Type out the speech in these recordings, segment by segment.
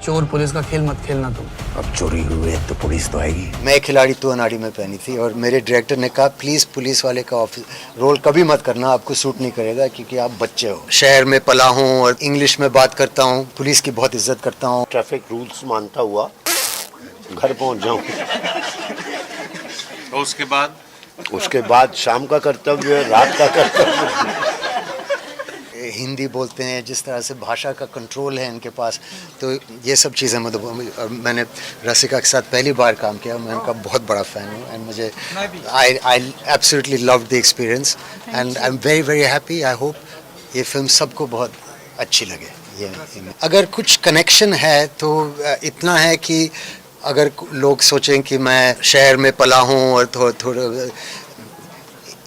चोर पुलिस का खेल मत खेलना तुम। अब चोरी हुई है तो पुलिस तो आएगी। मैं खिलाड़ी तू अनाड़ी में पहनी थी और मेरे डायरेक्टर ने कहा प्लीज पुलिस वाले का ऑफिस रोल कभी मत करना, आपको सूट नहीं करेगा क्योंकि आप बच्चे हो। शहर में पला हूँ और इंग्लिश में बात करता हूँ, पुलिस की बहुत इज्जत करता हूँ। ट्रैफिक रूल्स मानता हुआ घर पहुंच जाऊं। तो उसके बाद शाम का कर्तव्य, रात का कर्तव्य। हिंदी बोलते हैं, जिस तरह से भाषा का कंट्रोल है इनके पास, तो ये सब चीज़ें मतलब मैंने रसिका के साथ पहली बार काम किया, मैं उनका बहुत बड़ा फ़ैन हूँ एंड मुझे I absolutely loved the experience and I am very very happy. I hope ये फिल्म सबको बहुत अच्छी लगे। ये अगर कुछ कनेक्शन है तो इतना है कि अगर लोग सोचें कि मैं शहर में पला हूँ और थोड़ा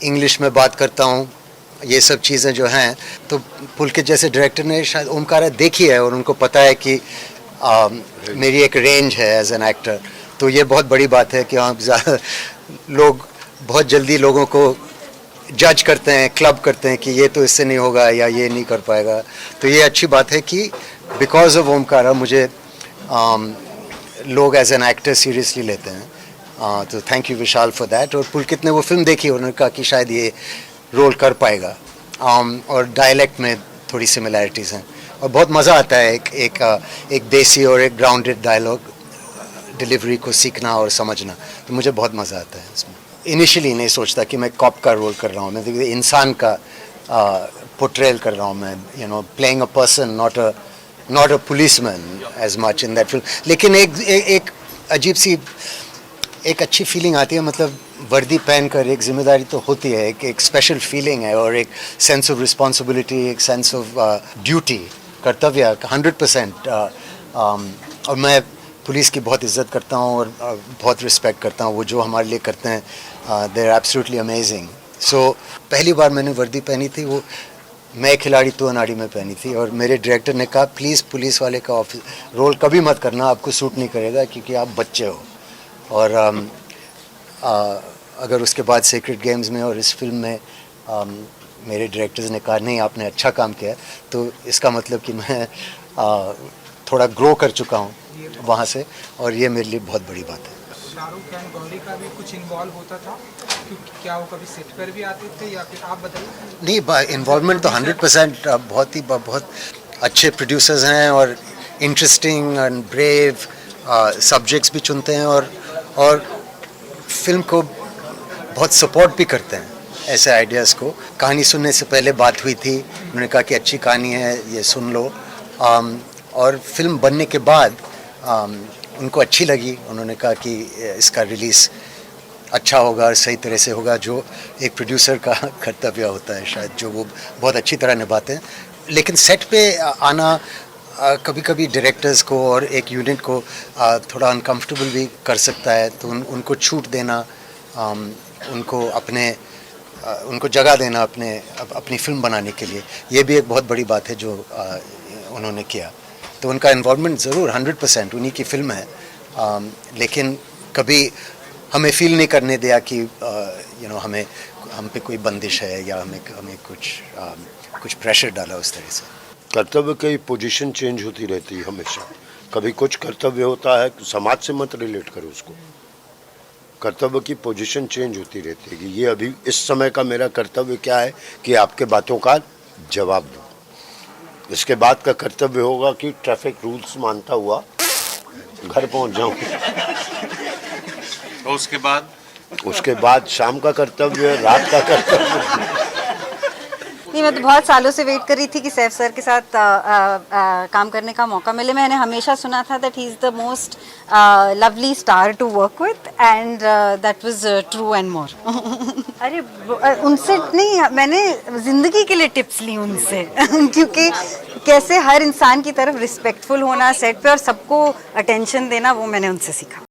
इंग्लिश में बात करता हूँ, ये सब चीज़ें जो हैं, तो पुलकित जैसे डायरेक्टर ने शायद ओमकारा देखी है और उनको पता है कि मेरी एक रेंज है एज एन एक्टर। तो ये बहुत बड़ी बात है कि लोग बहुत जल्दी लोगों को जज करते हैं, क्लब करते हैं कि ये तो इससे नहीं होगा या ये नहीं कर पाएगा। तो ये अच्छी बात है कि बिकॉज ऑफ ओमकारा मुझे लोग एज एन एक्टर सीरियसली लेते हैं। तो thank you Vishal for that. और पुलकित ने वो फिल्म देखी, उन्होंने कहा कि शायद ये रोल कर पाएगा। और डायलेक्ट में थोड़ी सिमिलैरिटीज़ हैं और बहुत मज़ा आता है एक देसी और एक ग्राउंडेड डायलॉग डिलीवरी को सीखना और समझना। तो मुझे बहुत मज़ा आता है इसमें। इनिशियली नहीं सोचता कि मैं कॉप का रोल कर रहा हूँ, मैं इंसान का पोर्ट्रेल कर रहा हूँ। मैं playing a person, not a policeman as much in that film. लेकिन एक अजीब सी एक अच्छी फीलिंग आती है, मतलब वर्दी पहनकर एक जिम्मेदारी तो होती है, एक स्पेशल फीलिंग है और एक सेंस ऑफ रिस्पॉन्सिबिलिटी, एक सेंस ऑफ ड्यूटी, कर्तव्य 100%। और मैं पुलिस की बहुत इज्जत करता हूँ और बहुत रिस्पेक्ट करता हूँ। वो जो हमारे लिए करते हैं, दे आर एब्सोल्युटली अमेजिंग। सो पहली बार मैंने वर्दी पहनी थी, वो मैं खिलाड़ी तू अनाड़ी में पहनी थी और मेरे डायरेक्टर ने कहा प्लीज़ पुलिस वाले का ऑफिस रोल कभी मत करना, आपको सूट नहीं करेगा क्योंकि आप बच्चे हो। और अगर उसके बाद सीक्रेट गेम्स में और इस फिल्म में मेरे डायरेक्टर्स ने कहा नहीं आपने अच्छा काम किया, तो इसका मतलब कि मैं थोड़ा ग्रो कर चुका हूँ वहाँ से, और ये मेरे लिए बहुत बड़ी बात है। शाहरुख एंड गौरी का भी कुछ इन्वॉल्व होता था, क्योंकि क्या वो कभी सेट पर भी आते थे या फिर आप बताइए? नहीं, इन्वॉल्वमेंट तो 100%। बहुत अच्छे प्रोड्यूसर्स हैं और इंटरेस्टिंग एंड ब्रेव सब्जेक्ट्स भी चुनते हैं और फिल्म को बहुत सपोर्ट भी करते हैं ऐसे आइडियाज़ को। कहानी सुनने से पहले बात हुई थी, उन्होंने कहा कि अच्छी कहानी है, ये सुन लो। और फिल्म बनने के बाद उनको अच्छी लगी, उन्होंने कहा कि इसका रिलीज़ अच्छा होगा और सही तरह से होगा, जो एक प्रोड्यूसर का कर्तव्य होता है शायद, जो वो बहुत अच्छी तरह निभाते हैं। लेकिन सेट पे आना कभी कभी डायरेक्टर्स को और एक यूनिट को थोड़ा अनकंफर्टेबल भी कर सकता है, तो उनको छूट देना, उनको जगह देना अपनी फिल्म बनाने के लिए, ये भी एक बहुत बड़ी बात है जो उन्होंने किया। तो उनका इन्वॉल्वमेंट ज़रूर 100%, उन्हीं की फिल्म है। लेकिन कभी हमें फील नहीं करने दिया कि हम पे कोई बंदिश है या हमें कुछ प्रेशर डाला उस तरह से। कर्तव्य की पोजीशन चेंज होती रहती है हमेशा। कभी कुछ कर्तव्य होता है, समाज से मत रिलेट करो उसको। कर्तव्य की पोजीशन चेंज होती रहती है कि ये अभी इस समय का मेरा कर्तव्य क्या है कि आपके बातों का जवाब दूँ। इसके बाद का कर्तव्य होगा कि ट्रैफिक रूल्स मानता हुआ घर पहुंच जाऊं। तो उसके बाद शाम का कर्तव्य, रात का कर्तव्य। नहीं, मैं तो बहुत सालों से वेट कर रही थी कि सैफ सर के साथ काम करने का मौका मिले। मैंने हमेशा सुना था that he is the most lovely star to work with and that was true and more. अरे उनसे नहीं, मैंने ज़िंदगी के लिए टिप्स ली उनसे क्योंकि कैसे हर इंसान की तरफ रिस्पेक्टफुल होना सेट पे और सबको अटेंशन देना, वो मैंने उनसे सीखा।